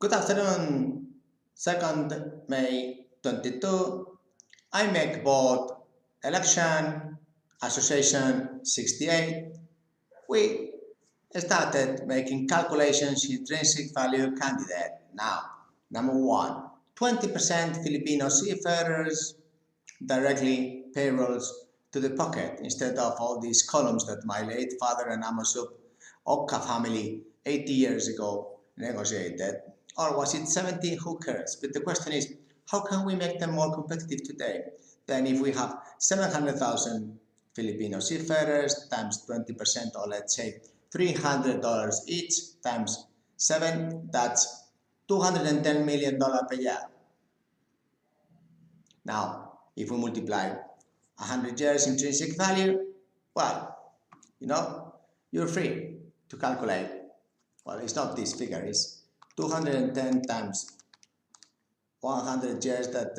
Good afternoon. 2nd May 22. Imec Board Election Association 68. We started making calculations intrinsic value candidate. Now, number one, 20% Filipino seafarers directly payrolls to the pocket instead of all these columns that my late father and Amasup Okka family 80 years ago negotiated. Or was it 70? Who cares? But the question is, how can we make them more competitive today than if we have 700,000 Filipino seafarers times 20%, or let's say $300 each times 7, that's $210 million per year. Now, if we multiply 100 years intrinsic value, well, you're free to calculate. Well, it's not this figure, it's 210 times 100 years, that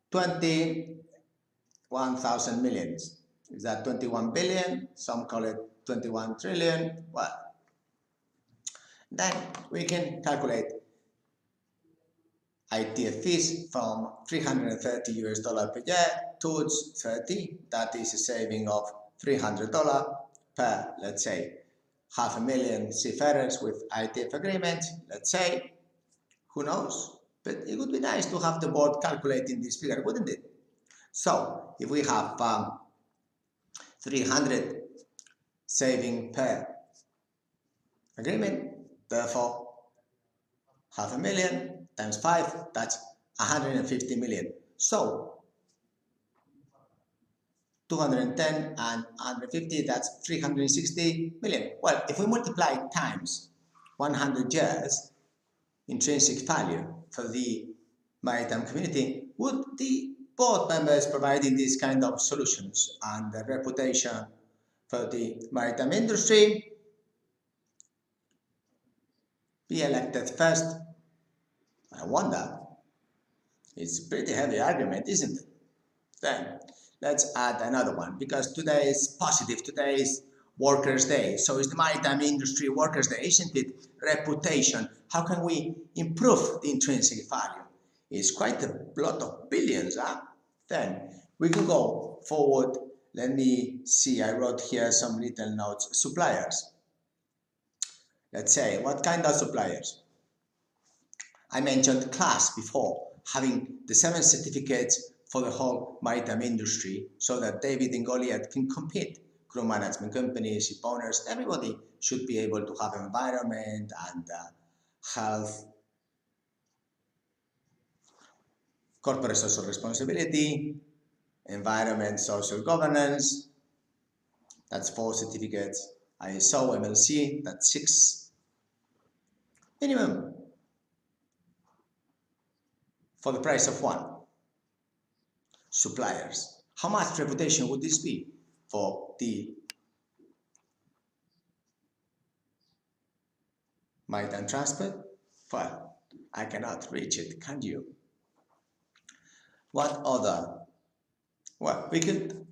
21,000 millions. Is that 21 billion? Some call it 21 trillion. Well, then we can calculate ITF fees from $330 per year towards 30. That is a saving of $300 per, let's say, 500,000 seafarers with ITF agreements, let's say. Who knows? But it would be nice to have the board calculating this figure, wouldn't it? So, if we have 300 saving per agreement, therefore 500,000 times 5, that's 150 million. So 210 and 150, that's 360 million. Well, if we multiply times 100 years intrinsic value for the maritime community, would the board members providing these kind of solutions and the reputation for the maritime industry be elected first? I wonder. It's a pretty heavy argument, isn't it? Then let's add another one, because today is positive. Today is Workers' Day. So it's the Maritime Industry Workers' Day, isn't it? Reputation. How can we improve the intrinsic value? It's quite a lot of billions, huh? Then we can go forward. Let me see. I wrote here some little notes. Suppliers. Let's say, what kind of suppliers? I mentioned class before, having the 7 certificates for the whole maritime industry so that David and Goliath can compete. Crew management companies, ship owners, everybody should be able to have environment and health, corporate social responsibility, environment, social governance. That's 4 certificates. ISO, MLC, that's 6. Minimum for the price of 1. Suppliers. How much reputation would this be for the maritime transport? Well, I cannot reach it, can you? What other? Well, we could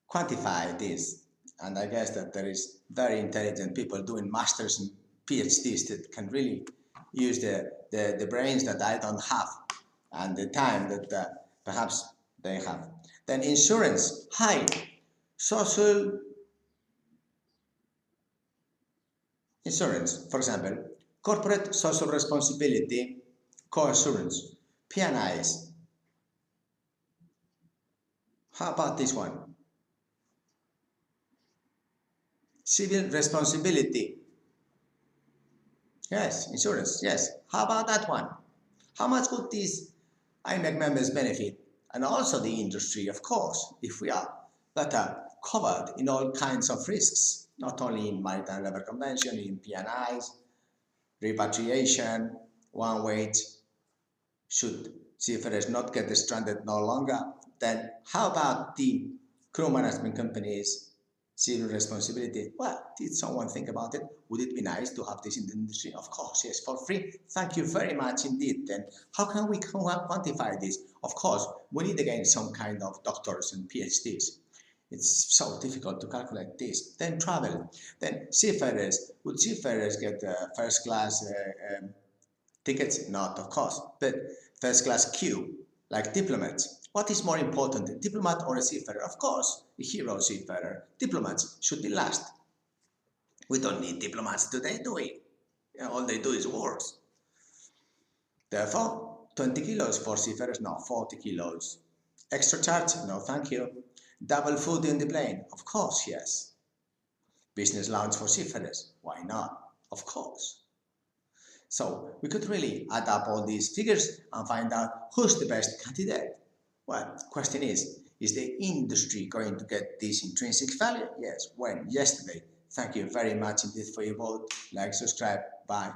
quantify this, and I guess that there is very intelligent people doing masters and PhDs that can really use the brains that I don't have and the time that perhaps they have. Then insurance, high social insurance, for example, corporate social responsibility, co-insurance, P&Is. How about this one? Civil responsibility. Yes, insurance, yes. How about that one? How much would these IMEC members benefit? And also the industry, of course, if we are better covered in all kinds of risks, not only in Maritime Labour Convention, in P&Is, repatriation, one wage, should seafarers not get stranded no longer, then how about the crew management companies, civil responsibility? Well, did someone think about it? Would it be nice to have this in the industry? Of course, yes, for free. Thank you very much indeed. Then how can we quantify this? Of course, we need again some kind of doctors and PhDs. It's so difficult to calculate this. Then travel. Then seafarers. Would seafarers get first class Tickets, not of course, but first class queue, like diplomats. What is more important, a diplomat or a seafarer? Of course, a hero seafarer. Diplomats should be last. We don't need diplomats today, do we? All they do is wars. Therefore, 20 kilos for seafarers, no, 40 kilos. Extra charge? No, thank you. Double food in the plane? Of course, yes. Business lounge for seafarers? Why not? Of course. So we could really add up all these figures and find out who's the best candidate. Well, question is the industry going to get this intrinsic value? Yes, when? Yesterday. Thank you very much indeed for your vote. Like, subscribe. Bye.